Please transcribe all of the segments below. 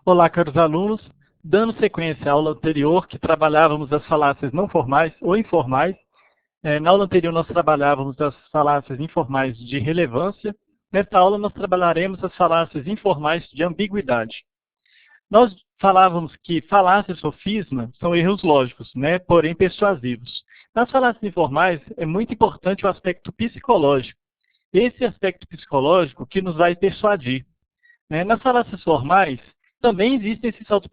Olá, caros alunos. Dando sequência à aula anterior, que trabalhávamos as falácias não formais ou informais. Na aula anterior, nós trabalhávamos as falácias informais de relevância. Nesta aula, nós trabalharemos as falácias informais de ambiguidade. Nós falávamos que falácia e sofisma são erros lógicos, né, porém persuasivos. Nas falácias informais, é muito importante o aspecto psicológico. Esse aspecto psicológico que nos vai persuadir. Nas falácias formais, também existe esse salto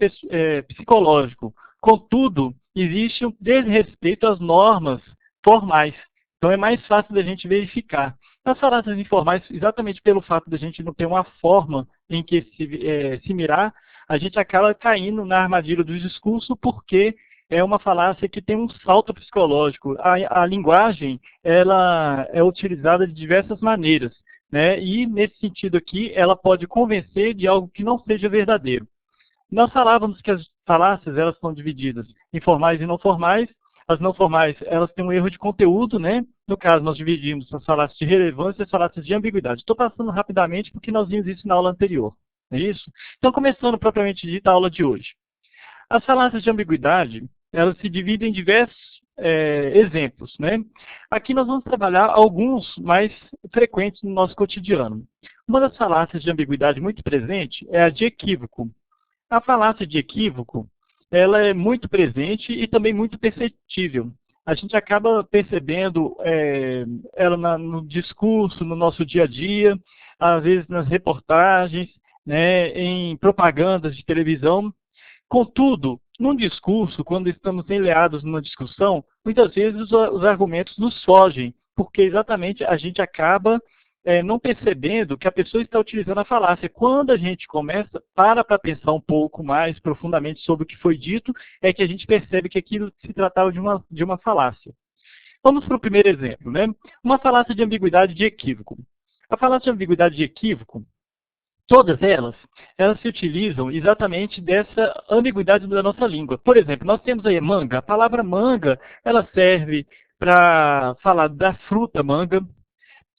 psicológico. Contudo, existe um desrespeito às normas formais. Então, é mais fácil da gente verificar. Nas falácias informais, exatamente pelo fato de a gente não ter uma forma em que se mirar, a gente acaba caindo na armadilha do discurso, porque é uma falácia que tem um salto psicológico. A linguagem, ela é utilizada de diversas maneiras. E, nesse sentido aqui, ela pode convencer de algo que não seja verdadeiro. Nós falávamos que as falácias, elas são divididas em formais e não formais. As não formais, elas têm um erro de conteúdo, né? No caso, nós dividimos as falácias de relevância e as falácias de ambiguidade. Estou passando rapidamente porque nós vimos isso na aula anterior. Não é isso? Então, começando propriamente dita a aula de hoje. As falácias de ambiguidade, elas se dividem em diversos exemplos, né? Aqui nós vamos trabalhar alguns mais frequentes no nosso cotidiano. Uma das falácias de ambiguidade muito presente é a de equívoco. A falácia de equívoco, ela é muito presente e também muito perceptível. A gente acaba percebendo ela no discurso, no nosso dia a dia, às vezes nas reportagens, né, em propagandas de televisão. Contudo, num discurso, quando estamos enleados numa discussão, muitas vezes os argumentos nos fogem, porque exatamente a gente acaba não percebendo que a pessoa está utilizando a falácia. Quando a gente começa, para pensar um pouco mais profundamente sobre o que foi dito, é que a gente percebe que aquilo se tratava de uma falácia. Vamos para o primeiro exemplo, né? Uma falácia de ambiguidade de equívoco. A falácia de ambiguidade de equívoco, todas elas se utilizam exatamente dessa ambiguidade da nossa língua. Por exemplo, nós temos aí manga. A palavra manga, ela serve para falar da fruta manga,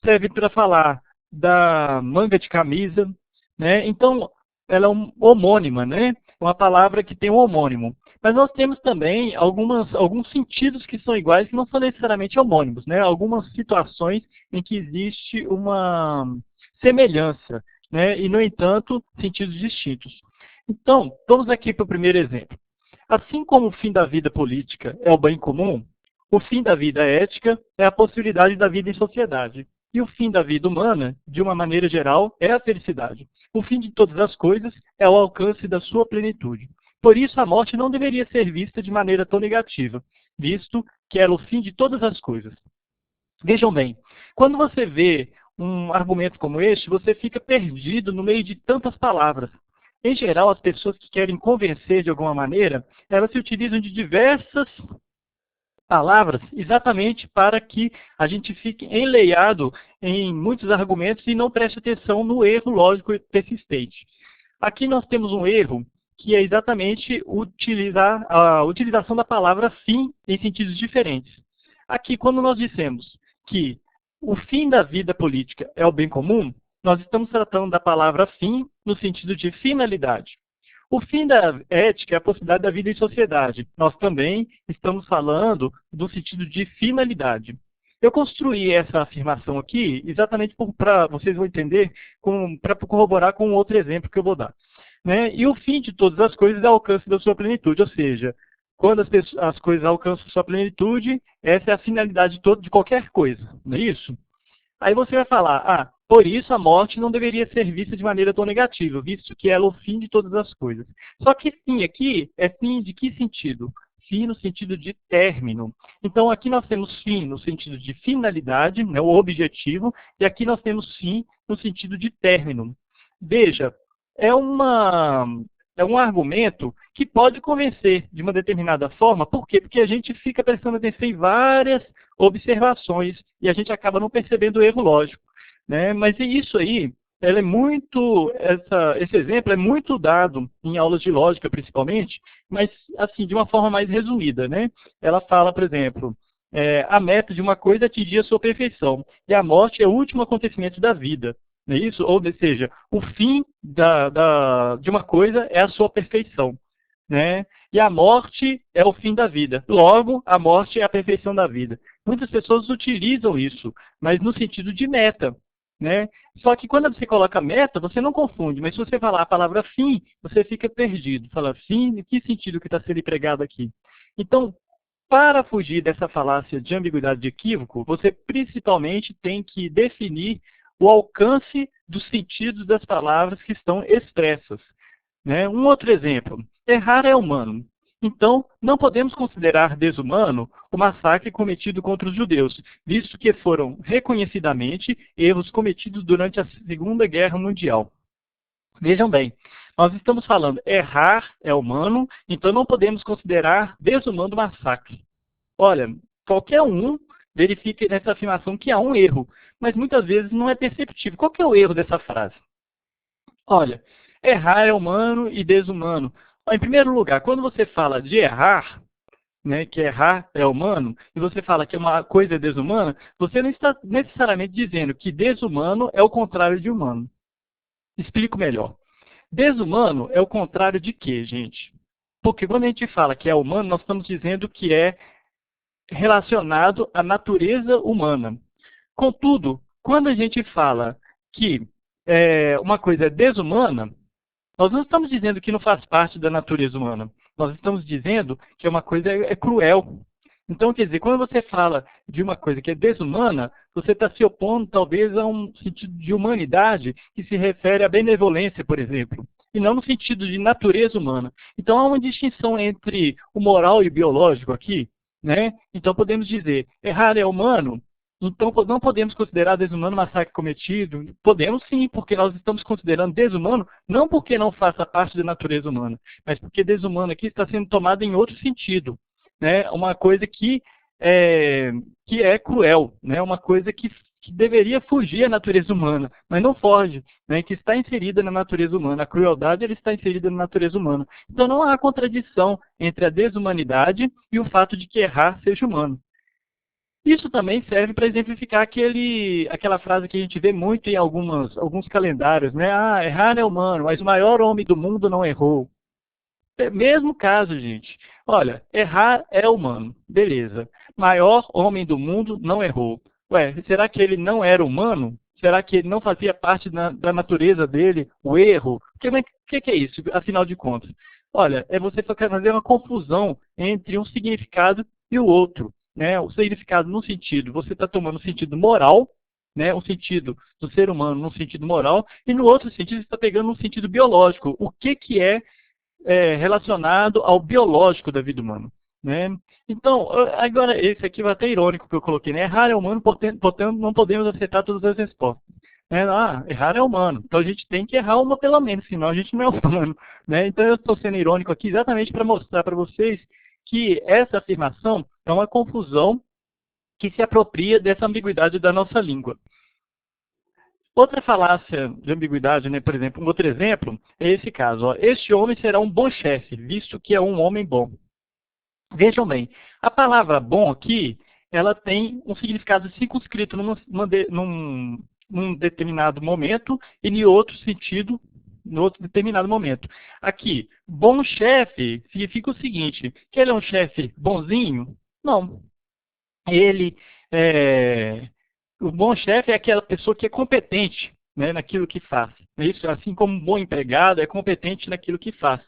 serve para falar da manga de camisa, né? Então, ela é homônima, né? Uma palavra que tem um homônimo. Mas nós temos também alguns sentidos que são iguais, que não são necessariamente homônimos, né? Algumas situações em que existe uma semelhança, né? E, no entanto, sentidos distintos. Então, vamos aqui para o primeiro exemplo. Assim como o fim da vida política é o bem comum, o fim da vida ética é a possibilidade da vida em sociedade. E o fim da vida humana, de uma maneira geral, é a felicidade. O fim de todas as coisas é o alcance da sua plenitude. Por isso, a morte não deveria ser vista de maneira tão negativa, visto que ela é o fim de todas as coisas. Vejam bem, quando você vê um argumento como este, você fica perdido no meio de tantas palavras. Em geral, as pessoas que querem convencer de alguma maneira, elas se utilizam de diversas palavras exatamente para que a gente fique enleiado em muitos argumentos e não preste atenção no erro lógico persistente. Aqui nós temos um erro que é exatamente a utilização da palavra fim em sentidos diferentes. Aqui, quando nós dissemos que o fim da vida política é o bem comum, nós estamos tratando da palavra fim no sentido de finalidade. O fim da ética é a possibilidade da vida em sociedade. Nós também estamos falando do sentido de finalidade. Eu construí essa afirmação aqui exatamente para vocês vão entender, para corroborar com outro exemplo que eu vou dar. Né? E o fim de todas as coisas é o alcance da sua plenitude, ou seja, quando as coisas alcançam sua plenitude, essa é a finalidade toda de qualquer coisa, não é isso? Aí você vai falar, por isso a morte não deveria ser vista de maneira tão negativa, visto que ela é o fim de todas as coisas. Só que fim aqui é fim de que sentido? Fim no sentido de término. Então aqui nós temos fim no sentido de finalidade, né, o objetivo, e aqui nós temos fim no sentido de término. Veja, é um argumento que pode convencer de uma determinada forma. Por quê? Porque a gente fica prestando atenção em várias observações e a gente acaba não percebendo o erro lógico. Né? Mas isso aí, esse exemplo é muito dado em aulas de lógica, principalmente, mas assim, de uma forma mais resumida. Né? Ela fala, por exemplo, a meta de uma coisa é atingir a sua perfeição, e a morte é o último acontecimento da vida. não é isso? Ou seja, o fim de uma coisa é a sua perfeição, né? E a morte é o fim da vida. Logo, a morte é a perfeição da vida. Muitas pessoas utilizam isso, mas no sentido de meta, né? Só que quando você coloca meta, você não confunde, mas se você falar a palavra fim, você fica perdido. Fala, fim, em que sentido que está sendo empregado aqui? Então, para fugir dessa falácia de ambiguidade de equívoco, você principalmente tem que definir o alcance dos sentidos das palavras que estão expressas, né? Um outro exemplo, errar é humano. Então, não podemos considerar desumano o massacre cometido contra os judeus, visto que foram reconhecidamente erros cometidos durante a Segunda Guerra Mundial. Vejam bem, nós estamos falando errar é humano, então não podemos considerar desumano o massacre. Olha, qualquer um verifique nessa afirmação que há um erro, mas muitas vezes não é perceptível. Qual que é o erro dessa frase? Olha, errar é humano e desumano. Em primeiro lugar, quando você fala de errar, né, que errar é humano, e você fala que uma coisa é desumana, você não está necessariamente dizendo que desumano é o contrário de humano. Explico melhor. Desumano é o contrário de quê, gente? Porque quando a gente fala que é humano, nós estamos dizendo que é relacionado à natureza humana. Contudo, quando a gente fala que uma coisa é desumana, nós não estamos dizendo que não faz parte da natureza humana. Nós estamos dizendo que uma coisa é cruel. Então, quer dizer, quando você fala de uma coisa que é desumana, você está se opondo talvez a um sentido de humanidade que se refere à benevolência, por exemplo, e não no sentido de natureza humana. Então, há uma distinção entre o moral e o biológico aqui, né? Então, podemos dizer, errar é humano, então não podemos considerar desumano o massacre cometido. Podemos sim, porque nós estamos considerando desumano, não porque não faça parte da natureza humana, mas porque desumano aqui está sendo tomado em outro sentido, né? Uma coisa que é cruel, né? Uma coisa que deveria fugir à natureza humana, mas não foge, né? Que está inserida na natureza humana. A crueldade ela está inserida na natureza humana. Então não há contradição entre a desumanidade e o fato de que errar seja humano. Isso também serve para exemplificar aquela frase que a gente vê muito em alguns calendários, né? Ah, errar é humano, mas o maior homem do mundo não errou. Mesmo caso, gente. Olha, errar é humano, beleza. Maior homem do mundo não errou. Ué, será que ele não era humano? Será que ele não fazia parte da natureza dele, o erro? O que é isso, afinal de contas? Olha, é você fazer uma confusão entre um significado e o outro, né? O significado no sentido, você está tomando o sentido moral, né? O sentido do ser humano no sentido moral, e no outro sentido você está pegando um sentido biológico. O que é relacionado ao biológico da vida humana, né? Então, agora, esse aqui vai até irônico que eu coloquei, né? Errar é humano, portanto, não podemos aceitar todas as respostas. Né? Ah, errar é humano, então a gente tem que errar uma pelo menos, senão a gente não é humano, né? Então eu estou sendo irônico aqui exatamente para mostrar para vocês que essa afirmação é uma confusão que se apropria dessa ambiguidade da nossa língua. Outra falácia de ambiguidade, né, por exemplo, um outro exemplo é esse caso. Ó, este homem será um bom chefe, visto que é um homem bom. Vejam bem, a palavra bom aqui, ela tem um significado circunscrito num determinado momento e em outro sentido, em outro determinado momento. Aqui, bom chefe significa o seguinte, que ele é um chefe bonzinho? Não. Ele o bom chefe é aquela pessoa que é competente, né, naquilo que faz. Isso, assim como um bom empregado é competente naquilo que faz.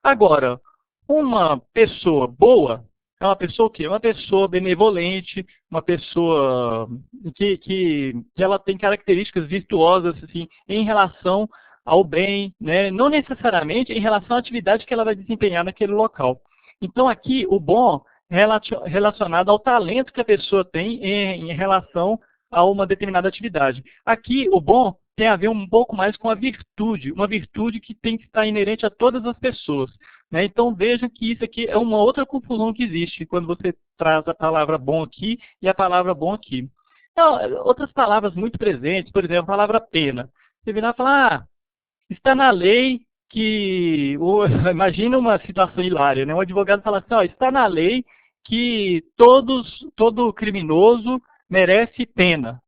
Agora, uma pessoa boa é uma pessoa o quê? Uma pessoa benevolente, uma pessoa que ela tem características virtuosas assim, em relação ao bem, né? Não necessariamente em relação à atividade que ela vai desempenhar naquele local. Então aqui o bom relacionado ao talento que a pessoa tem em relação a uma determinada atividade. Aqui, o bom tem a ver um pouco mais com a virtude, uma virtude que tem que estar inerente a todas as pessoas. Né? Então, vejam que isso aqui é uma outra confusão que existe quando você traz a palavra bom aqui e a palavra bom aqui. Então, outras palavras muito presentes, por exemplo, a palavra pena. Você virar e falar, está na lei que... imagina uma situação hilária, né? Um advogado fala assim, ó, está na lei que todo criminoso merece pena.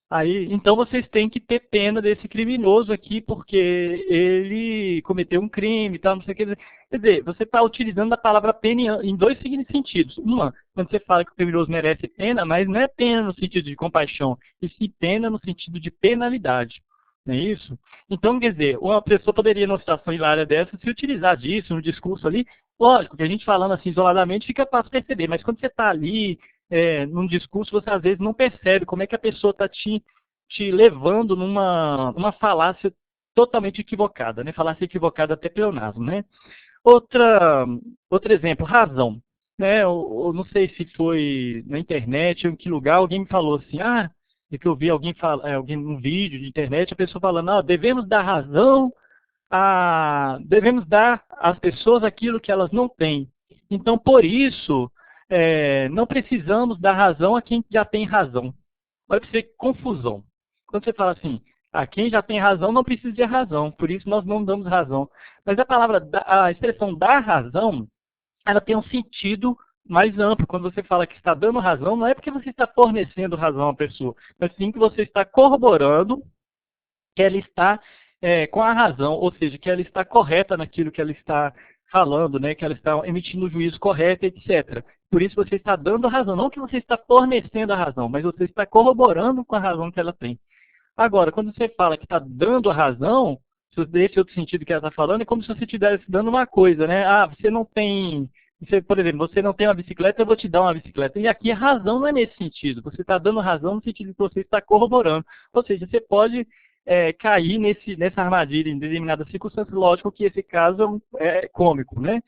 Aí, então vocês têm que ter pena desse criminoso aqui, porque ele cometeu um crime e tal, não sei o que. Quer dizer, você está utilizando a palavra pena em dois sentidos. Uma, quando você fala que o criminoso merece pena, mas não é pena no sentido de compaixão, e sim pena no sentido de penalidade. Não é isso? Então, quer dizer, uma pessoa poderia, numa situação hilária dessa, se utilizar disso no discurso ali. Lógico que a gente falando assim isoladamente fica fácil perceber, mas quando você está ali num discurso, você às vezes não percebe como é que a pessoa está te levando numa falácia totalmente equivocada, né? Falácia equivocada até pleonasmo, né? Outra, outro exemplo, razão. Né? Eu não sei se foi na internet ou em que lugar, alguém me falou assim, é que eu vi alguém alguém num vídeo de internet, a pessoa falando, devemos dar razão, devemos dar às pessoas aquilo que elas não têm. Então, por isso, não precisamos dar razão a quem já tem razão. Olha para você que confusão. Quando você fala assim, quem já tem razão não precisa de razão, por isso nós não damos razão. Mas a expressão dar razão, ela tem um sentido mais amplo. Quando você fala que está dando razão, não é porque você está fornecendo razão à pessoa, mas sim que você está corroborando que ela está com a razão, ou seja, que ela está correta naquilo que ela está falando, né, que ela está emitindo o juízo correto, etc. Por isso você está dando a razão, não que você está fornecendo a razão, mas você está corroborando com a razão que ela tem. Agora, quando você fala que está dando a razão, desse outro sentido que ela está falando, é como se você estivesse dando uma coisa, né? Você não tem, por exemplo, você não tem uma bicicleta, eu vou te dar uma bicicleta. E aqui a razão não é nesse sentido. Você está dando razão no sentido que você está corroborando. Ou seja, você pode cair nessa armadilha em determinadas circunstâncias. Lógico que esse caso é cômico, né?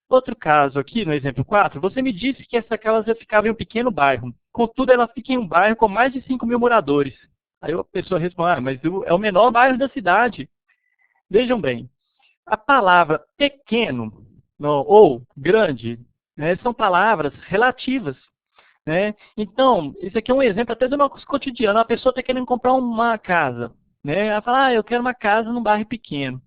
Outro caso aqui, no exemplo 4, você me disse que essa casa ficava em um pequeno bairro. Contudo, ela fica em um bairro com mais de 5 mil moradores. Aí a pessoa responde, mas é o menor bairro da cidade. Vejam bem, a palavra pequeno ou grande, né, são palavras relativas. Né? Então, isso aqui é um exemplo até do nosso cotidiano. A pessoa está querendo comprar uma casa. Né? Ela fala, eu quero uma casa num bairro pequeno.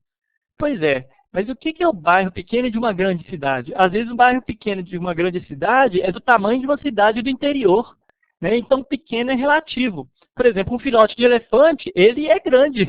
Pois é, mas o que é o bairro pequeno de uma grande cidade? Às vezes o bairro pequeno de uma grande cidade é do tamanho de uma cidade do interior. Né? Então, pequeno é relativo. Por exemplo, um filhote de elefante, ele é grande.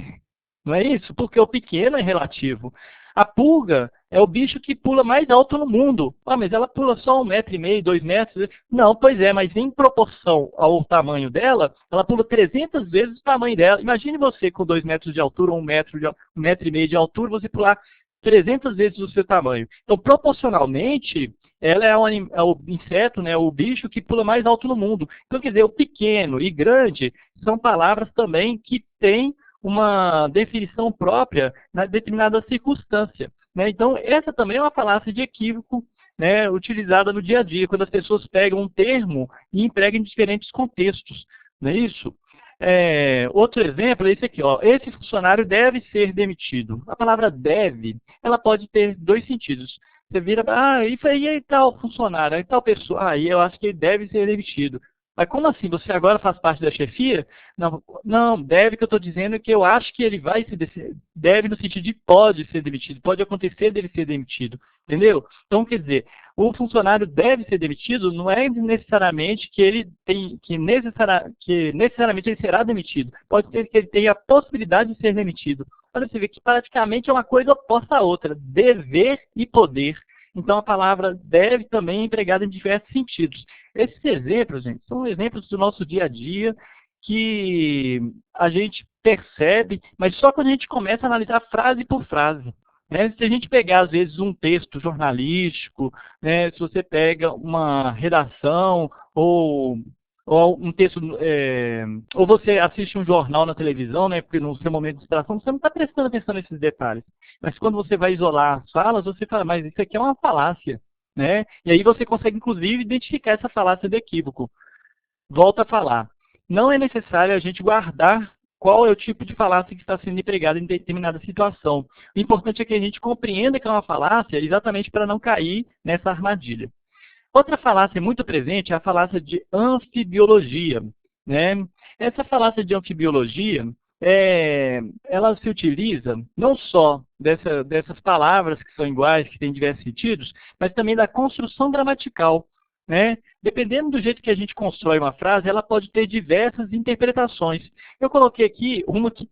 Não é isso? Porque o pequeno é relativo. A pulga é o bicho que pula mais alto no mundo. Mas ela pula só 1,5 m, 2 metros. Não, pois é, mas em proporção ao tamanho dela, ela pula 300 vezes o tamanho dela. Imagine você com 2 metros de altura ou 1,5 m de altura, você pular 300 vezes o seu tamanho. Então, proporcionalmente, ela é o inseto, né, o bicho que pula mais alto no mundo. Então, quer dizer, o pequeno e grande são palavras também que têm uma definição própria na determinada circunstância. Né? Então, essa também é uma falácia de equívoco, né, utilizada no dia a dia, quando as pessoas pegam um termo e empregam em diferentes contextos. Não é isso? Outro exemplo é esse aqui. Esse funcionário deve ser demitido. A palavra deve, ela pode ter dois sentidos. Você vira, isso aí é tal funcionário, é tal pessoa, aí eu acho que ele deve ser demitido. Mas como assim? Você agora faz parte da chefia? Não, deve que eu estou dizendo que eu acho que ele vai ser deve no sentido de pode ser demitido, pode acontecer dele ser demitido, entendeu? Então, quer dizer, o funcionário deve ser demitido, não é necessariamente que ele tem, que necessariamente ele será demitido. Pode ser que ele tenha a possibilidade de ser demitido. Olha, você vê que praticamente é uma coisa oposta à outra, dever e poder. Então, a palavra deve também é empregada em diversos sentidos. Esses exemplos, gente, são exemplos do nosso dia a dia que a gente percebe, mas só quando a gente começa a analisar frase por frase. Né? Se a gente pegar, às vezes, um texto jornalístico, né? Se você pega uma redação ou um texto, ou você assiste um jornal na televisão, né? Porque no seu momento de distração você não está prestando atenção nesses detalhes. Mas quando você vai isolar as falas, você fala, mas isso aqui é uma falácia. Né? E aí você consegue, inclusive, identificar essa falácia do equívoco. Volto a falar. Não é necessário a gente guardar qual é o tipo de falácia que está sendo empregada em determinada situação. O importante é que a gente compreenda que é uma falácia exatamente para não cair nessa armadilha. Outra falácia muito presente é a falácia de anfibiologia. Né? Essa falácia de anfibiologia, ela se utiliza não só dessas palavras que são iguais, que têm diversos sentidos, mas também da construção gramatical. né? Dependendo do jeito que a gente constrói uma frase, ela pode ter diversas interpretações. Eu coloquei aqui uma que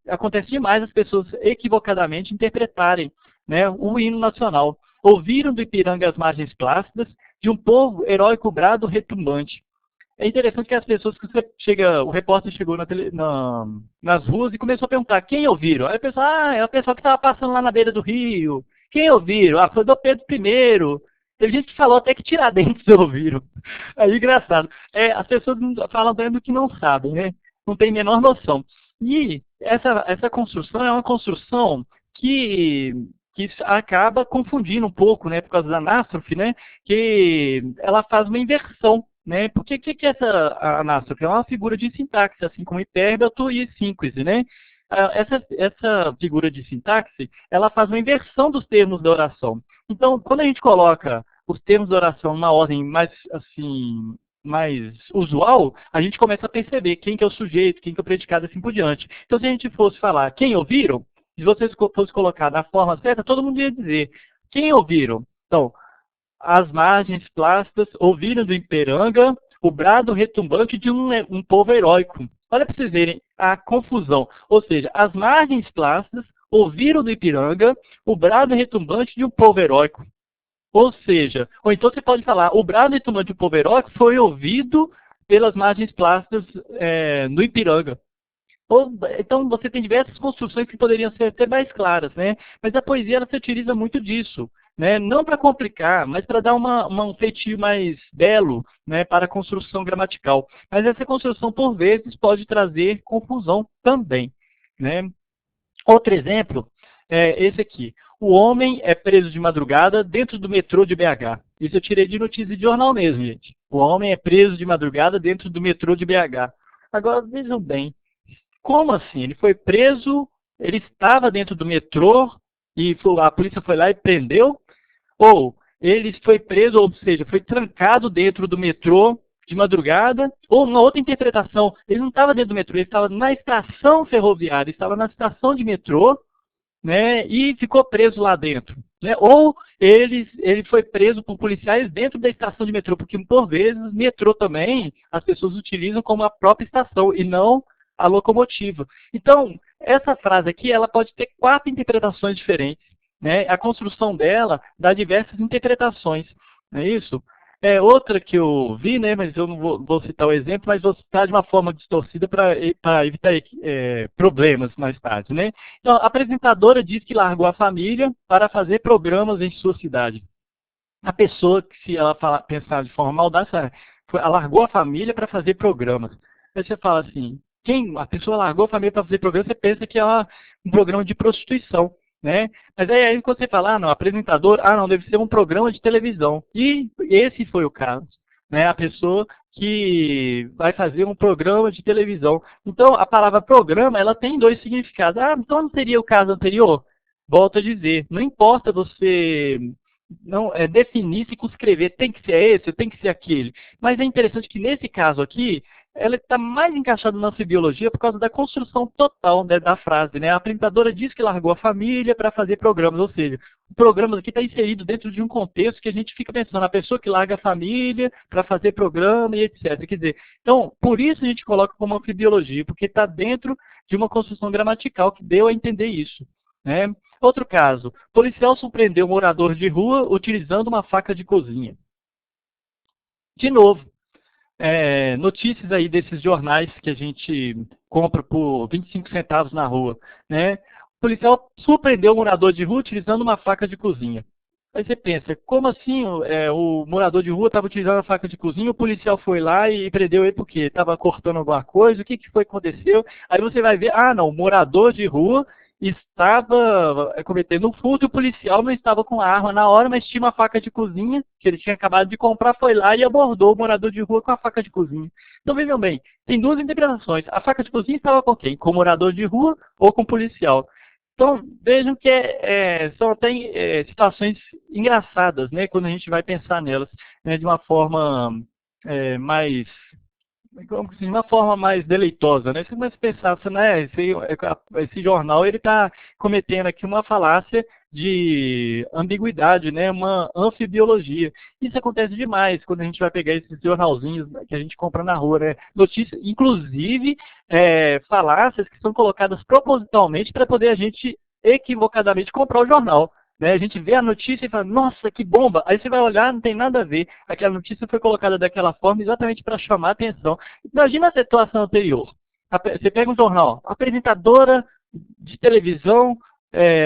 acontece demais as pessoas equivocadamente interpretarem, né, o hino nacional. Ouviram do Ipiranga as margens plácidas, de um povo heróico brado retumbante. É interessante que as pessoas que você chega, o repórter chegou nas ruas e começou a perguntar quem ouviram. Aí a pessoa, é o pessoal que estava passando lá na beira do rio. Quem ouviram? Ah, foi do Pedro I. Teve gente que falou até que Tiradentes ouviram. Aí, engraçado. As pessoas falam do que não sabem, né? Não tem a menor noção. E essa construção é uma construção que acaba confundindo um pouco, né? Por causa da anástrofe, né? Que ela faz uma inversão, né? Porque o que é essa anástrofe? É uma figura de sintaxe, assim como hipérbato e sínquise, né? Essa figura de sintaxe, ela faz uma inversão dos termos da oração. Então, quando a gente coloca os termos da oração numa ordem mais, assim, mais usual, a gente começa a perceber quem que é o sujeito, quem que é o predicado, assim por diante. Então, se a gente fosse falar quem ouviram, se vocês fosse colocar da forma certa, todo mundo ia dizer quem ouviram. Então, as margens plácidas ouviram do Ipiranga o brado retumbante de um povo heróico. Olha para vocês verem a confusão. Ou seja, as margens plácidas ouviram do Ipiranga o brado retumbante de um povo heróico. Ou seja, ou então você pode falar, o brado retumbante de um povo heróico foi ouvido pelas margens plácidas no Ipiranga. Então você tem diversas construções que poderiam ser até mais claras, né? Mas a poesia ela se utiliza muito disso, né? Não para complicar, mas para dar um feitio mais belo, né, para a construção gramatical. Mas essa construção, por vezes, pode trazer confusão também, né? Outro exemplo é esse aqui. O homem é preso de madrugada dentro do metrô de BH. Isso eu tirei de notícia de jornal mesmo, gente. O homem é preso de madrugada dentro do metrô de BH. Agora, vejam bem. Como assim? Ele foi preso, ele estava dentro do metrô e a polícia foi lá e prendeu? Ou ele foi preso, ou seja, foi trancado dentro do metrô de madrugada? Ou uma outra interpretação, ele não estava dentro do metrô, ele estava na estação ferroviária, estava na estação de metrô, né, e ficou preso lá dentro. Né? Ou ele foi preso por policiais dentro da estação de metrô, porque por vezes metrô também as pessoas utilizam como a própria estação e não a locomotiva. Então, essa frase aqui, ela pode ter 4 interpretações diferentes, né? A construção dela dá diversas interpretações, não é isso? Outra que eu vi, né, mas eu não vou citar o exemplo, mas vou citar de uma forma distorcida para evitar problemas mais tarde, né? Então, a apresentadora diz que largou a família para fazer programas em sua cidade. A pessoa, que se ela pensar de forma maldada, ela largou a família para fazer programas. Aí você fala assim, a pessoa largou a família para fazer programa, você pensa que é um programa de prostituição, né? Mas aí quando você fala, não, apresentador, não, deve ser um programa de televisão. E esse foi o caso, né? A pessoa que vai fazer um programa de televisão. Então, a palavra programa, ela tem 2 significados. Então não seria o caso anterior? Volto a dizer, não importa você definir, circunscrever, tem que ser esse, tem que ser aquele. Mas é interessante que nesse caso aqui, ela está mais encaixada na biologia por causa da construção total, né, da frase. Né? A apresentadora diz que largou a família para fazer programas, ou seja, o programa aqui está inserido dentro de um contexto que a gente fica pensando, a pessoa que larga a família para fazer programa e etc. Quer dizer, então, por isso a gente coloca como anfibiologia, porque está dentro de uma construção gramatical que deu a entender isso. Né? Outro caso, policial surpreendeu um morador de rua utilizando uma faca de cozinha. De novo, notícias aí desses jornais que a gente compra por 25 centavos na rua, né? O policial surpreendeu um morador de rua utilizando uma faca de cozinha. Aí você pensa, como assim o morador de rua estava utilizando a faca de cozinha, o policial foi lá e prendeu ele porque estava cortando alguma coisa, o que foi que aconteceu? Aí você vai ver, não, o morador de rua estava cometendo um furto, o policial não estava com a arma na hora, mas tinha uma faca de cozinha, que ele tinha acabado de comprar, foi lá e abordou o morador de rua com a faca de cozinha. Então vejam bem, tem 2 interpretações. A faca de cozinha estava com quem? Com o morador de rua ou com o policial? Então vejam que são até situações engraçadas, né, quando a gente vai pensar nelas, né, de uma forma mais como que, de uma forma mais deleitosa, né? Você começa a pensar, assim, né, esse jornal ele está cometendo aqui uma falácia de ambiguidade, né? Uma anfibiologia. Isso acontece demais quando a gente vai pegar esses jornalzinhos que a gente compra na rua, né? Notícias, inclusive falácias que são colocadas propositalmente para poder a gente equivocadamente comprar o jornal. Né? A gente vê a notícia e fala, nossa, que bomba! Aí você vai olhar, não tem nada a ver. Aquela notícia foi colocada daquela forma exatamente para chamar a atenção. Imagina a situação anterior. Você pega um jornal, a apresentadora de televisão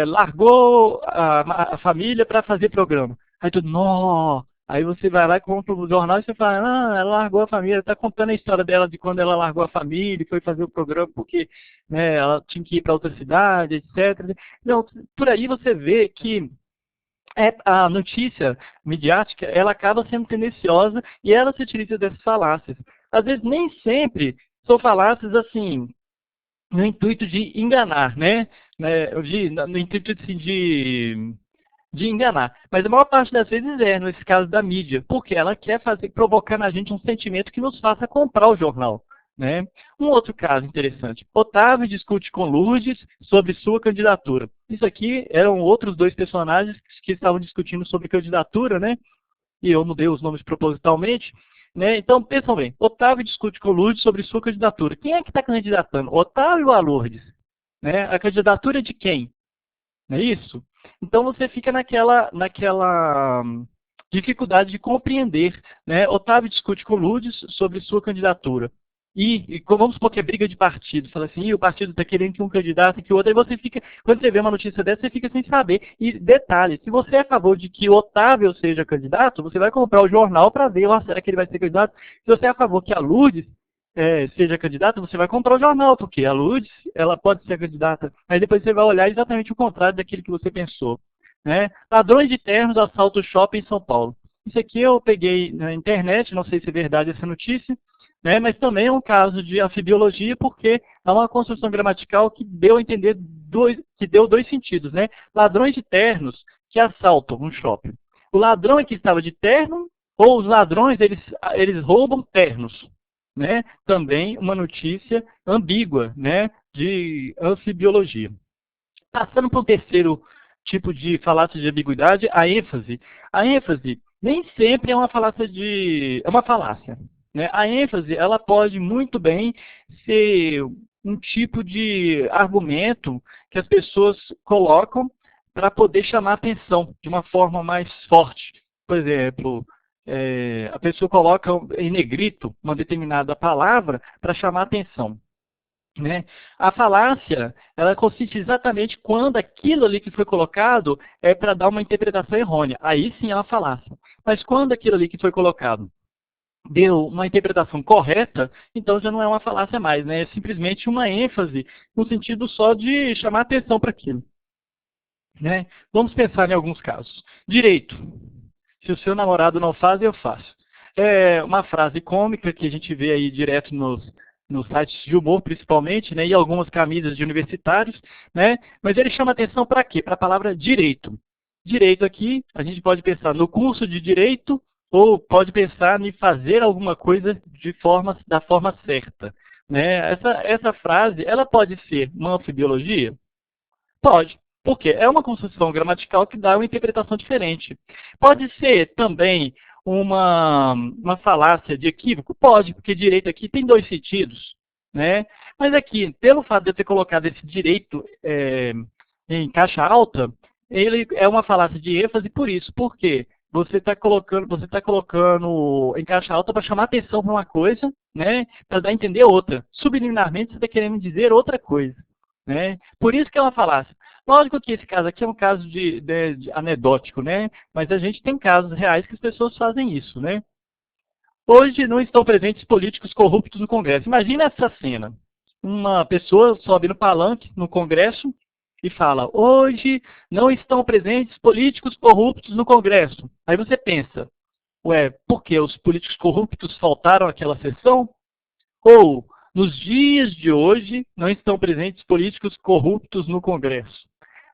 largou a família para fazer programa. Aí tudo, nó! Aí você vai lá e compra o jornal e você fala, ah, ela largou a família, está contando a história dela de quando ela largou a família e foi fazer o programa porque né, ela tinha que ir para outra cidade, etc. Não, por aí você vê que a notícia midiática, ela acaba sendo tendenciosa e ela se utiliza dessas falácias. Às vezes nem sempre são falácias assim, no intuito de enganar, né? No intuito assim, de enganar. Mas a maior parte das vezes nesse caso da mídia, porque ela quer provocar na gente um sentimento que nos faça comprar o jornal. Né? Um outro caso interessante. Otávio discute com Lourdes sobre sua candidatura. Isso aqui eram outros dois personagens que estavam discutindo sobre candidatura, né? E eu mudei os nomes propositalmente. Né? Então, pensam bem. Otávio discute com Lourdes sobre sua candidatura. Quem é que está candidatando? Otávio ou a Lourdes? Né? A candidatura de quem? Não é isso? Então você fica naquela dificuldade de compreender. Né? Otávio discute com Lourdes sobre sua candidatura. E vamos supor que é briga de partido. Fala assim, o partido está querendo que um candidato e que o outro. Aí você fica, quando você vê uma notícia dessa, você fica sem saber. E detalhe, se você é a favor de que Otávio seja candidato, você vai comprar o jornal para ver, será que ele vai ser candidato? Se você é a favor que a Lourdes seja candidata, você vai comprar o jornal, porque a Lourdes, ela pode ser candidata. Aí depois você vai olhar exatamente o contrário daquilo que você pensou. Né? Ladrões de ternos assaltam o shopping em São Paulo. Isso aqui eu peguei na internet, não sei se é verdade essa notícia, né? Mas também é um caso de anfibiologia, porque é uma construção gramatical que deu a entender que deu dois sentidos. Né? Ladrões de ternos que assaltam um shopping. O ladrão é que estava de terno, ou os ladrões eles roubam ternos. Né? Também uma notícia ambígua, né? De anfibiologia. Passando para o terceiro tipo de falácia de ambiguidade, a ênfase. A ênfase nem sempre é uma falácia é uma falácia. Né? A ênfase ela pode muito bem ser um tipo de argumento que as pessoas colocam para poder chamar a atenção de uma forma mais forte. Por exemplo, a pessoa coloca em negrito uma determinada palavra para chamar a atenção. Né? A falácia, ela consiste exatamente quando aquilo ali que foi colocado é para dar uma interpretação errônea. Aí sim é uma falácia. Mas quando aquilo ali que foi colocado deu uma interpretação correta, então já não é uma falácia mais, né? É simplesmente uma ênfase no sentido só de chamar atenção para aquilo. Né? Vamos pensar em alguns casos. Direito. Se o seu namorado não faz, eu faço. É uma frase cômica que a gente vê aí direto nos sites de humor, principalmente, né? E algumas camisas de universitários, né? Mas ele chama atenção para quê? Para a palavra direito. Direito aqui, a gente pode pensar no curso de direito, ou pode pensar em fazer alguma coisa da forma certa. Né? Essa frase, ela pode ser uma anfibiologia? Pode, porque é uma construção gramatical que dá uma interpretação diferente. Pode ser também uma falácia de equívoco? Pode, porque direito aqui tem dois sentidos. Né? Mas aqui, pelo fato de eu ter colocado esse direito em caixa alta, ele é uma falácia de ênfase por isso. Por quê? Você está colocando em caixa alta para chamar atenção para uma coisa, né? Para dar a entender outra. Subliminarmente você está querendo dizer outra coisa. Né? Por isso que é uma falácia. Lógico que esse caso aqui é um caso de anedótico, né? Mas a gente tem casos reais que as pessoas fazem isso. Né? Hoje não estão presentes políticos corruptos no Congresso. Imagina essa cena. Uma pessoa sobe no palanque no Congresso e fala, hoje não estão presentes políticos corruptos no Congresso. Aí você pensa, por que os políticos corruptos faltaram àquela sessão? Ou, nos dias de hoje, não estão presentes políticos corruptos no Congresso.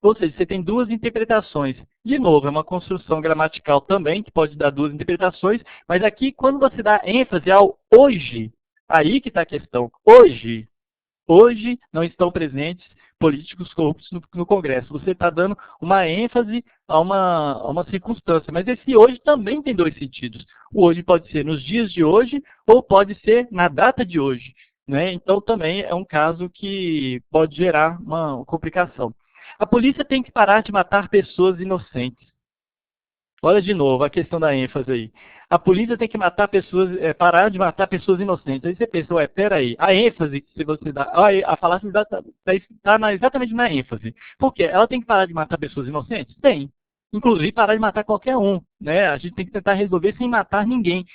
Ou seja, você tem duas interpretações. De novo, é uma construção gramatical também, que pode dar duas interpretações, mas aqui, quando você dá ênfase ao hoje, Aí que está a questão. Hoje não estão presentes políticos corruptos no Congresso. Você está dando uma ênfase a uma circunstância. Mas esse hoje também tem dois sentidos. O hoje pode ser nos dias de hoje ou pode ser na data de hoje. Né? Então também é um caso que pode gerar uma complicação. A polícia tem que parar de matar pessoas inocentes. Olha de novo a questão da ênfase aí. A polícia tem que matar pessoas, parar de matar pessoas inocentes. Aí você pensa, ué, peraí, a ênfase que você dá, a falácia está exatamente na ênfase. Por quê? Ela tem que parar de matar pessoas inocentes? Tem. Inclusive parar de matar qualquer um. Né? A gente tem que tentar resolver sem matar ninguém.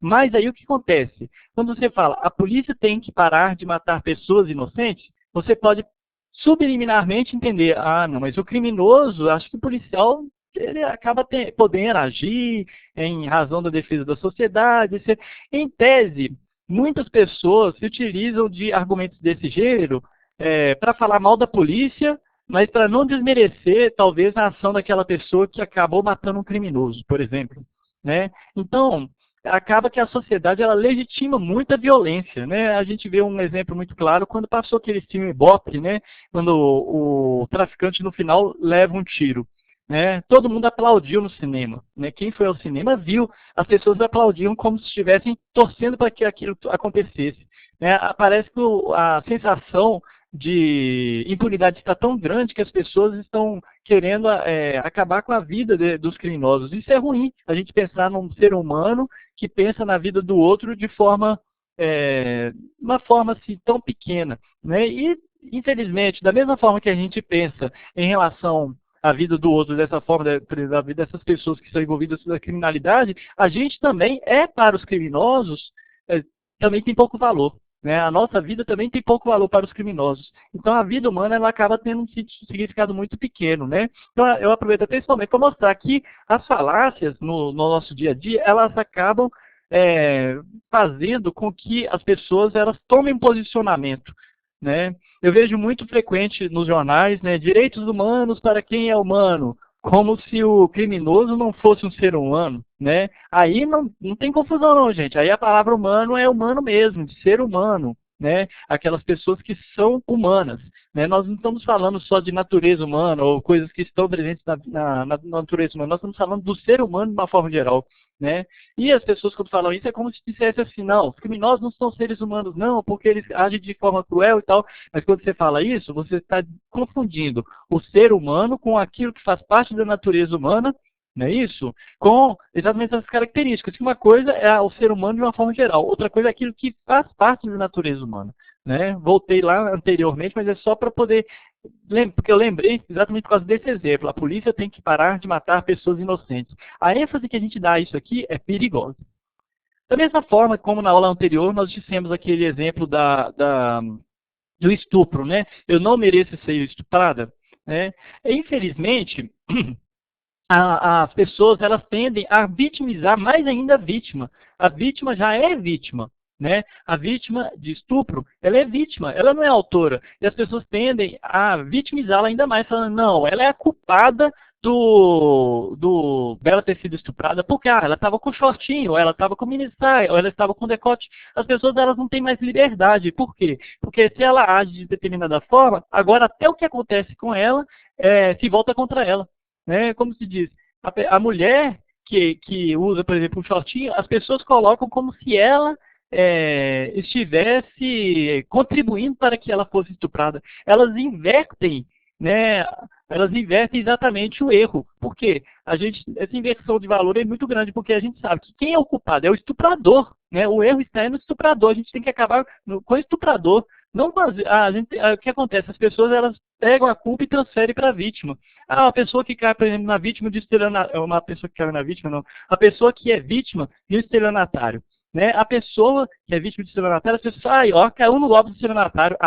Mas aí o que acontece? Quando você fala, a polícia tem que parar de matar pessoas inocentes, você pode subliminarmente entender, não, mas o criminoso, acho que o policial ele acaba podendo agir em razão da defesa da sociedade. Em tese, muitas pessoas se utilizam de argumentos desse gênero para falar mal da polícia, mas para não desmerecer, talvez, a ação daquela pessoa que acabou matando um criminoso, por exemplo. Né? Então, acaba que a sociedade ela legitima muita violência. Né? A gente vê um exemplo muito claro quando passou aquele filme Ibope, né? Quando o traficante, no final, leva um tiro. Né? Todo mundo aplaudiu no cinema. Né? Quem foi ao cinema viu, as pessoas aplaudiam como se estivessem torcendo para que aquilo acontecesse. Né? Parece que a sensação de impunidade está tão grande que as pessoas estão querendo acabar com a vida dos criminosos. Isso é ruim, a gente pensar num ser humano que pensa na vida do outro de uma forma assim, tão pequena. Né? E, infelizmente, da mesma forma que a gente pensa em relação a vida do outro dessa forma, da vida dessas pessoas que são envolvidas na criminalidade, a gente também para os criminosos, também tem pouco valor. Né? A nossa vida também tem pouco valor para os criminosos. Então a vida humana ela acaba tendo um significado muito pequeno. Né? Então eu aproveito até esse momento para mostrar que as falácias no nosso dia a dia, elas acabam fazendo com que as pessoas elas tomem um posicionamento. Né? Eu vejo muito frequente nos jornais, né, direitos humanos para quem é humano, como se o criminoso não fosse um ser humano. Né? Aí não tem confusão não, gente. Aí a palavra humano é humano mesmo, de ser humano. Né? Aquelas pessoas que são humanas. Né? Nós não estamos falando só de natureza humana ou coisas que estão presentes na natureza humana. Nós estamos falando do ser humano de uma forma geral. Né? E as pessoas quando falam isso é como se dissesse assim, não, os criminosos não são seres humanos não, porque eles agem de forma cruel e tal, mas quando você fala isso, você está confundindo o ser humano com aquilo que faz parte da natureza humana, não é isso? Com exatamente essas características, que uma coisa é o ser humano de uma forma geral, outra coisa é aquilo que faz parte da natureza humana. Né? Voltei lá anteriormente, mas é só para poder, porque eu lembrei exatamente por causa desse exemplo, a polícia tem que parar de matar pessoas inocentes. A ênfase que a gente dá a isso aqui é perigosa. Da mesma forma, como na aula anterior, nós dissemos aquele exemplo do estupro, né? Eu não mereço ser estuprada. Né? Infelizmente, as pessoas elas tendem a vitimizar mais ainda a vítima. A vítima já é vítima. Né? A vítima de estupro, ela é vítima, ela não é autora. E as pessoas tendem a vitimizá-la ainda mais, falando, não, ela é a culpada dela ter sido estuprada, porque ela estava com shortinho, ou ela estava com mini saia, ou ela estava com decote. As pessoas elas não têm mais liberdade. Por quê? Porque se ela age de determinada forma, agora até o que acontece com ela se volta contra ela. Né? Como se diz, a mulher que usa, por exemplo, um shortinho, as pessoas colocam como se ela estivesse contribuindo para que ela fosse estuprada. Elas invertem, né? Elas invertem exatamente o erro. Por quê? Essa inversão de valor é muito grande, porque a gente sabe que quem é o culpado é o estuprador. Né? O erro está no estuprador. A gente tem que acabar com o estuprador. Não, o que acontece? As pessoas elas pegam a culpa e transferem para a vítima. A pessoa que cai, por exemplo, na vítima de estelionatário, uma pessoa que cai na vítima, não. A pessoa que é vítima de um estelionatário. Né? A pessoa que é vítima de estelionatário, as pessoas, ó, caiu no golpe do estelionatário.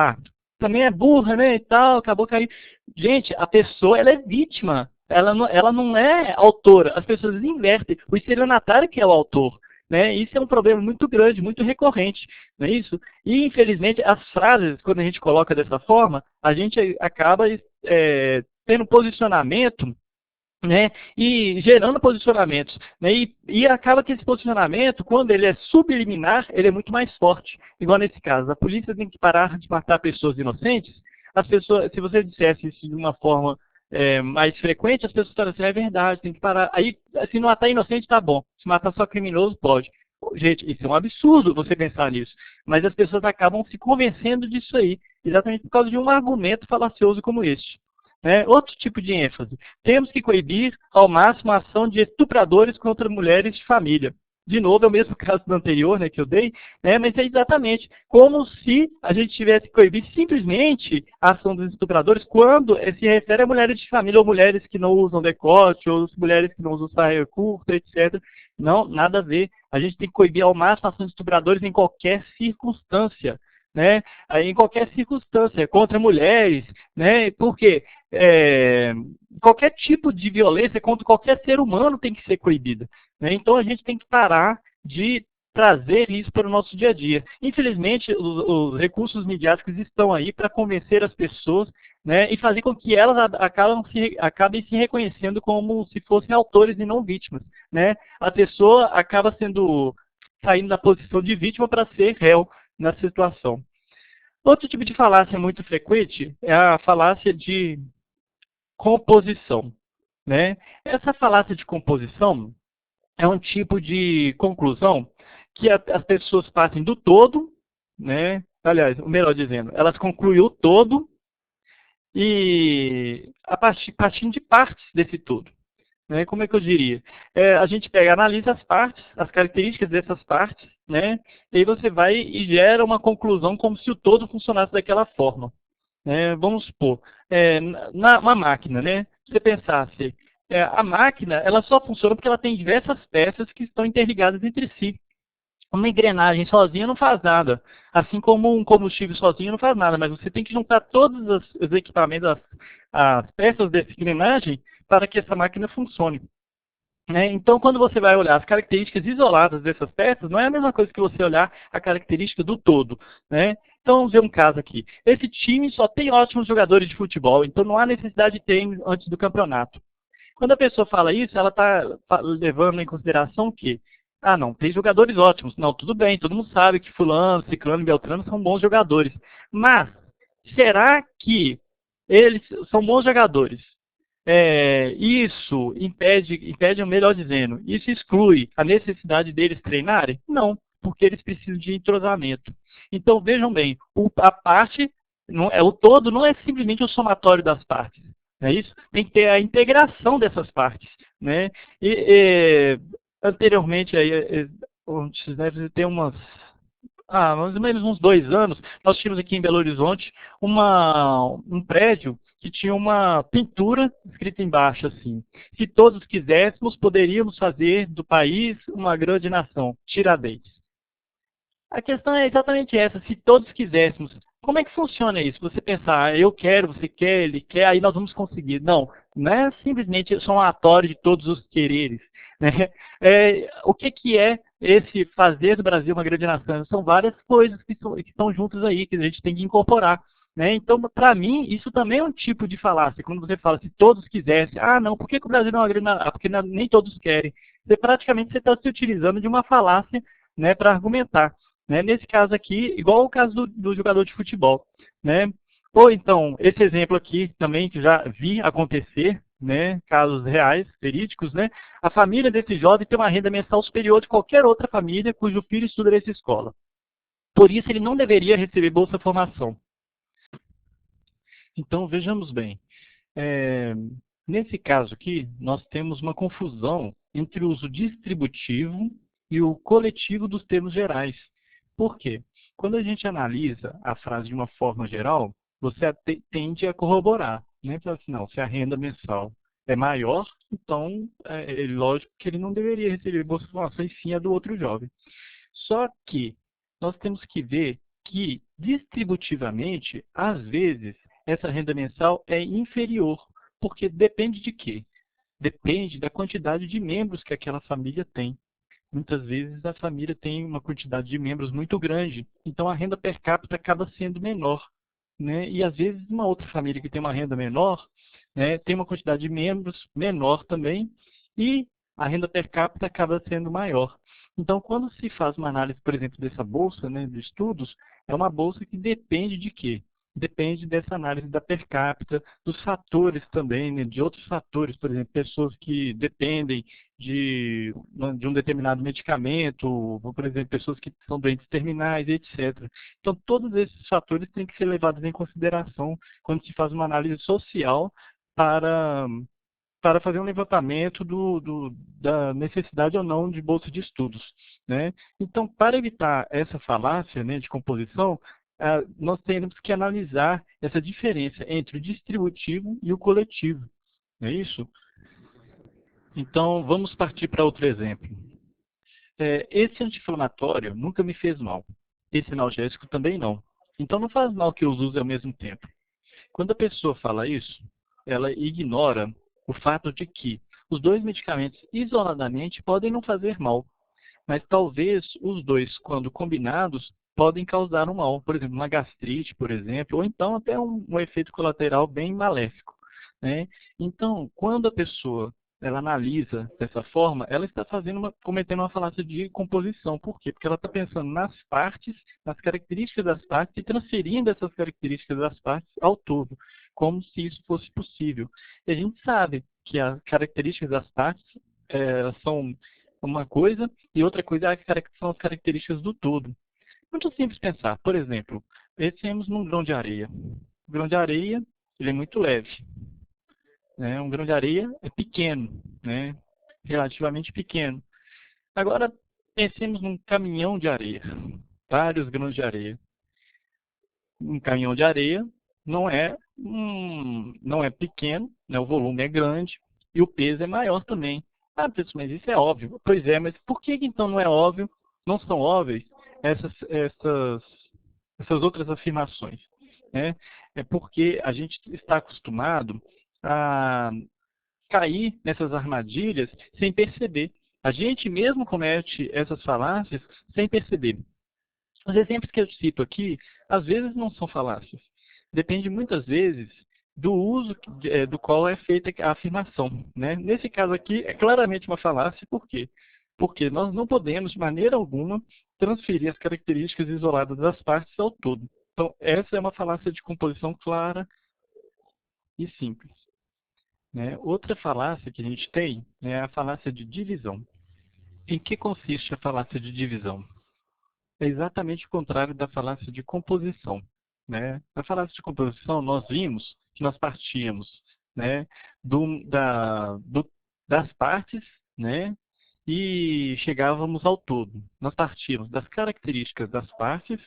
Também é burra, né, e tal, acabou caindo. Gente, a pessoa, ela é vítima. Ela não é autora. As pessoas invertem. O estelionatário que é o autor. Né? Isso é um problema muito grande, muito recorrente. Não é isso? E, infelizmente, as frases, quando a gente coloca dessa forma, a gente acaba tendo posicionamento né, e gerando posicionamentos, né, e acaba que esse posicionamento, quando ele é subliminar, ele é muito mais forte. Igual nesse caso, a polícia tem que parar de matar pessoas inocentes. As pessoas, se você dissesse isso de uma forma mais frequente, as pessoas falam assim, é verdade, tem que parar. Aí, se não matar inocente, tá bom. Se matar só criminoso, pode. Gente, isso é um absurdo você pensar nisso. Mas as pessoas acabam se convencendo disso aí, exatamente por causa de um argumento falacioso como este. Né? Outro tipo de ênfase. Temos que coibir ao máximo a ação de estupradores contra mulheres de família. De novo, é o mesmo caso do anterior, né, que eu dei, né, mas é exatamente como se a gente tivesse que coibir simplesmente a ação dos estupradores quando se refere a mulheres de família ou mulheres que não usam decote, ou mulheres que não usam saia curta, etc. Não, nada a ver. A gente tem que coibir ao máximo a ação de estupradores em qualquer circunstância. Né? Em qualquer circunstância, contra mulheres, né? Porque qualquer tipo de violência contra qualquer ser humano tem que ser coibida. Né? Então a gente tem que parar de trazer isso para o nosso dia a dia. Infelizmente, os recursos midiáticos estão aí para convencer as pessoas, né, e fazer com que elas acabem se reconhecendo como se fossem autores e não vítimas. Né? A pessoa acaba saindo da posição de vítima para ser réu na situação. Outro tipo de falácia muito frequente é a falácia de composição. Né? Essa falácia de composição é um tipo de conclusão que as pessoas partem do todo, né? Aliás, melhor dizendo, elas concluem o todo e partindo de partes desse todo. Né? Como é que eu diria? A gente analisa as partes, as características dessas partes, né? E aí você vai e gera uma conclusão como se o todo funcionasse daquela forma. Né? Vamos supor, uma máquina, né? Se você pensasse, a máquina ela só funciona porque ela tem diversas peças que estão interligadas entre si. Uma engrenagem sozinha não faz nada, assim como um combustível sozinho não faz nada, mas você tem que juntar todos os equipamentos, as peças dessa engrenagem para que essa máquina funcione. Né? Então, quando você vai olhar as características isoladas dessas peças, não é a mesma coisa que você olhar a característica do todo. Né? Então, vamos ver um caso aqui. Esse time só tem ótimos jogadores de futebol, então não há necessidade de ter antes do campeonato. Quando a pessoa fala isso, ela está levando em consideração o quê? Ah, não, tem jogadores ótimos. Não, tudo bem, todo mundo sabe que fulano, ciclano e beltrano são bons jogadores. Mas, será que eles são bons jogadores? Isso impede, melhor dizendo, isso exclui a necessidade deles treinarem? Não, porque eles precisam de entrosamento. Então, vejam bem, o todo não é simplesmente o somatório das partes. É isso? Tem que ter a integração dessas partes. Né? Anteriormente, deve ter mais ou menos uns 2 anos, nós tínhamos aqui em Belo Horizonte um prédio que tinha uma pintura escrita embaixo assim: se todos quiséssemos, poderíamos fazer do país uma grande nação, Tiradentes. A questão é exatamente essa: se todos quiséssemos. Como é que funciona isso? Você pensar, eu quero, você quer, ele quer, aí nós vamos conseguir. Não, não é simplesmente somatório de todos os quereres. Né? O que é esse fazer do Brasil uma grande nação? São várias coisas que estão juntas aí, que a gente tem que incorporar. Né? Então, para mim, isso também é um tipo de falácia. Quando você fala, se todos quisessem, não, por que o Brasil não é uma grande nação? Porque nem todos querem. Praticamente você está se utilizando de uma falácia, né, para argumentar. Né? Nesse caso aqui, igual o caso do jogador de futebol. Né? Ou então, esse exemplo aqui também que já vi acontecer, né, casos reais, verídicos, né? A família desse jovem tem uma renda mensal superior de qualquer outra família cujo filho estuda nessa escola. Por isso, ele não deveria receber Bolsa Formação. Então, vejamos bem. Nesse caso aqui, nós temos uma confusão entre o uso distributivo e o coletivo dos termos gerais. Por quê? Quando a gente analisa a frase de uma forma geral, você tende a corroborar. Né? Assim, não, se a renda mensal é maior, então é lógico que ele não deveria receber Bolsa Formação, e sim a do outro jovem. Só que nós temos que ver que, distributivamente, às vezes, essa renda mensal é inferior. Porque depende de quê? Depende da quantidade de membros que aquela família tem. Muitas vezes a família tem uma quantidade de membros muito grande, então a renda per capita acaba sendo menor. Né? E às vezes uma outra família que tem uma renda menor né, tem uma quantidade de membros menor também, e a renda per capita acaba sendo maior. Então, quando se faz uma análise, por exemplo, dessa bolsa, né, de estudos, é uma bolsa que depende de quê? Depende dessa análise da per capita, dos fatores também, né, de outros fatores, por exemplo, pessoas que dependem de um determinado medicamento, ou, por exemplo, pessoas que são doentes terminais, etc. Então, todos esses fatores têm que ser levados em consideração quando se faz uma análise social para, para fazer um levantamento da necessidade ou não de bolsa de estudos, né? Então, para evitar essa falácia, né, de composição, nós temos que analisar essa diferença entre o distributivo e o coletivo, não é isso? Então, vamos partir para outro exemplo. Esse anti-inflamatório nunca me fez mal. Esse analgésico também não. Então, não faz mal que eu os use ao mesmo tempo. Quando a pessoa fala isso, ela ignora o fato de que os dois medicamentos isoladamente podem não fazer mal, mas talvez os dois, quando combinados, podem causar um mal, por exemplo, uma gastrite, por exemplo, ou então até um efeito colateral bem maléfico, né? Então, quando a pessoa ela analisa dessa forma, ela está cometendo uma falácia de composição. Por quê? Porque ela está pensando nas partes, nas características das partes e transferindo essas características das partes ao todo, como se isso fosse possível. E a gente sabe que as características das partes são uma coisa e outra coisa são as características do todo. Muito simples pensar. Por exemplo, pensemos num grão de areia. O grão de areia, ele é muito leve, né? Um grão de areia é pequeno, né? Relativamente pequeno. Agora, pensemos num caminhão de areia. Vários grãos de areia. Um caminhão de areia não é pequeno, né? O volume é grande e o peso é maior também. Ah, pessoal, mas isso é óbvio. Pois é, mas por que então não é óbvio, não são óbvias essas outras afirmações, né? É porque a gente está acostumado a cair nessas armadilhas sem perceber. A gente mesmo comete essas falácias sem perceber. Os exemplos que eu cito aqui, às vezes não são falácias. Depende muitas vezes do uso do qual é feita a afirmação, né? Nesse caso aqui, é claramente uma falácia, por quê? Porque nós não podemos, de maneira alguma, transferir as características isoladas das partes ao todo. Então, essa é uma falácia de composição clara e simples, né? Outra falácia que a gente tem, né, é a falácia de divisão. Em que consiste a falácia de divisão? É exatamente o contrário da falácia de composição, né? Na falácia de composição, nós vimos que nós partíamos, né, das partes, né, e chegávamos ao todo. Nós partíamos das características das partes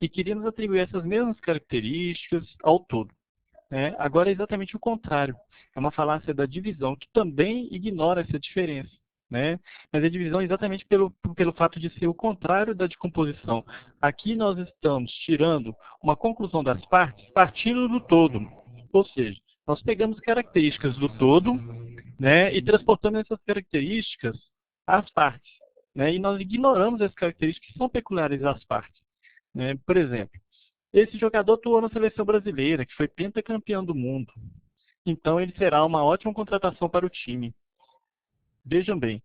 e queríamos atribuir essas mesmas características ao todo, né? Agora é exatamente o contrário. É uma falácia da divisão que também ignora essa diferença, né? Mas a divisão é exatamente pelo fato de ser o contrário da decomposição. Aqui nós estamos tirando uma conclusão das partes partindo do todo. Ou seja, nós pegamos características do todo, né, e transportamos essas características às partes, né? E nós ignoramos as características que são peculiares às partes, né? Por exemplo, esse jogador atuou na seleção brasileira, que foi pentacampeão do mundo. Então ele será uma ótima contratação para o time. Vejam bem,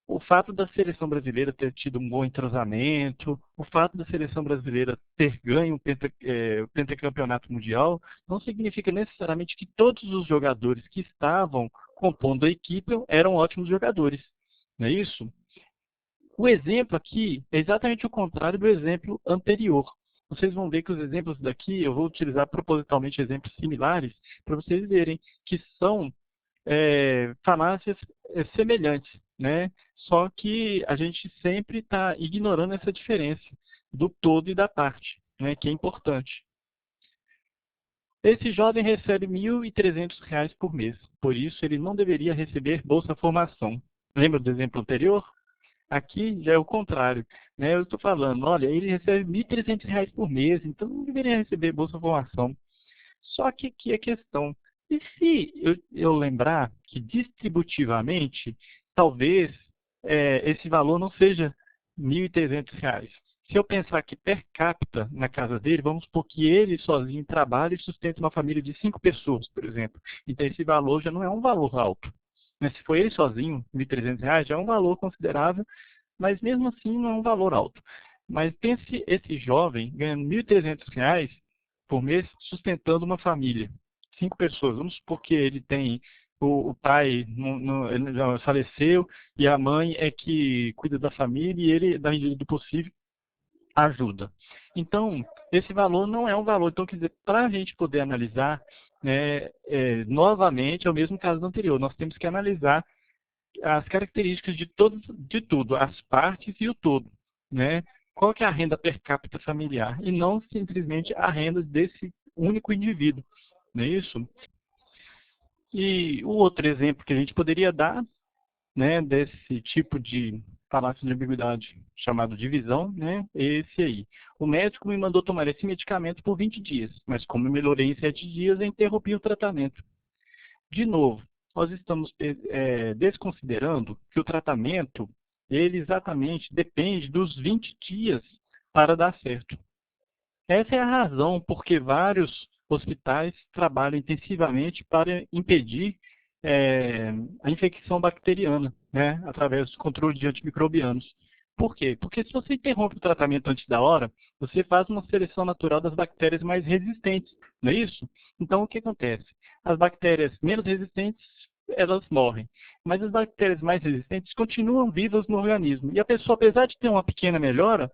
o fato da seleção brasileira ter tido um bom entrosamento, o fato da seleção brasileira ter ganho o pentacampeonato mundial, não significa necessariamente que todos os jogadores que estavam compondo a equipe eram ótimos jogadores. Não é isso? O exemplo aqui é exatamente o contrário do exemplo anterior. Vocês vão ver que os exemplos daqui, eu vou utilizar propositalmente exemplos similares, para vocês verem que são falácias semelhantes, né? Só que a gente sempre está ignorando essa diferença do todo e da parte, né? Que é importante. Esse jovem recebe R$ 1.300 por mês, por isso ele não deveria receber Bolsa Formação. Lembra do exemplo anterior? Aqui já é o contrário, né? Eu estou falando, olha, ele recebe R$ 1.300 por mês, então não deveria receber Bolsa Formação. Só que aqui a questão, e se eu lembrar que distributivamente, talvez esse valor não seja R$ 1.300, Se eu pensar que per capita na casa dele, vamos supor que ele sozinho trabalha e sustenta uma família de 5 pessoas, por exemplo. Então esse valor já não é um valor alto. Mas se for ele sozinho, R$ 1.300 já é um valor considerável, mas mesmo assim não é um valor alto. Mas pense esse jovem ganhando R$ 1.300 por mês sustentando uma família. 5 pessoas. Vamos supor que ele tem o pai ele já faleceu e a mãe é que cuida da família e ele, na medida do possível, ajuda. Então, esse valor não é um valor. Então, quer dizer, para a gente poder analisar, né, novamente, é o mesmo caso do anterior, nós temos que analisar as características de tudo, as partes e o todo, né? Qual que é a renda per capita familiar e não simplesmente a renda desse único indivíduo, não é isso? E o outro exemplo que a gente poderia dar, né, desse tipo de falácia de ambiguidade chamado divisão, né, é esse aí. O médico me mandou tomar esse medicamento por 20 dias, mas como eu melhorei em 7 dias, eu interrompi o tratamento. De novo, nós estamos desconsiderando que o tratamento, ele exatamente depende dos 20 dias para dar certo. Essa é a razão por que vários hospitais trabalham intensivamente para impedir a infecção bacteriana, né, através do controle de antimicrobianos. Por quê? Porque se você interrompe o tratamento antes da hora, você faz uma seleção natural das bactérias mais resistentes, não é isso? Então, o que acontece? As bactérias menos resistentes, elas morrem. Mas as bactérias mais resistentes continuam vivas no organismo. E a pessoa, apesar de ter uma pequena melhora,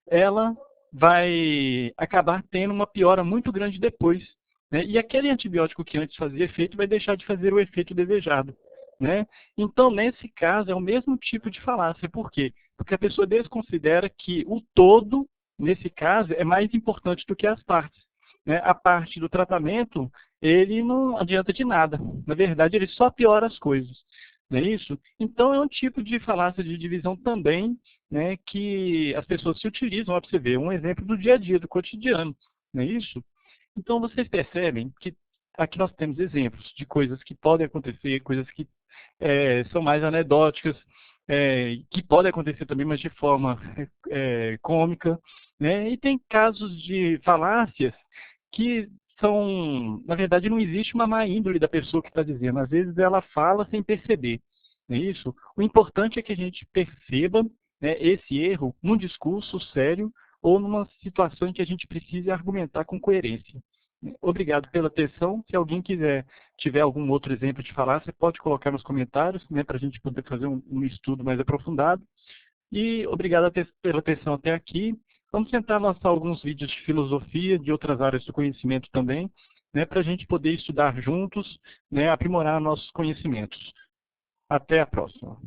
ela vai acabar tendo uma piora muito grande depois, né? E aquele antibiótico que antes fazia efeito vai deixar de fazer o efeito desejado, né? Então, nesse caso, é o mesmo tipo de falácia. Por quê? Porque a pessoa desconsidera que o todo, nesse caso, é mais importante do que as partes, né? A parte do tratamento, ele não adianta de nada. Na verdade, ele só piora as coisas. Não é isso? Então, é um tipo de falácia de divisão também, né, que as pessoas se utilizam, para você ver, um exemplo do dia a dia, do cotidiano, não é isso? Então vocês percebem que aqui nós temos exemplos de coisas que podem acontecer, coisas que são mais anedóticas, que podem acontecer também, mas de forma cômica, né? E tem casos de falácias que são, na verdade, não existe uma má índole da pessoa que está dizendo, às vezes ela fala sem perceber, não é isso? O importante é que a gente perceba, né, esse erro num discurso sério ou numa situação em que a gente precise argumentar com coerência. Obrigado pela atenção. Se alguém tiver algum outro exemplo de falar, você pode colocar nos comentários, né, para a gente poder fazer um estudo mais aprofundado. E obrigado pela atenção até aqui. Vamos tentar lançar alguns vídeos de filosofia, de outras áreas do conhecimento também, né, para a gente poder estudar juntos, né, aprimorar nossos conhecimentos. Até a próxima.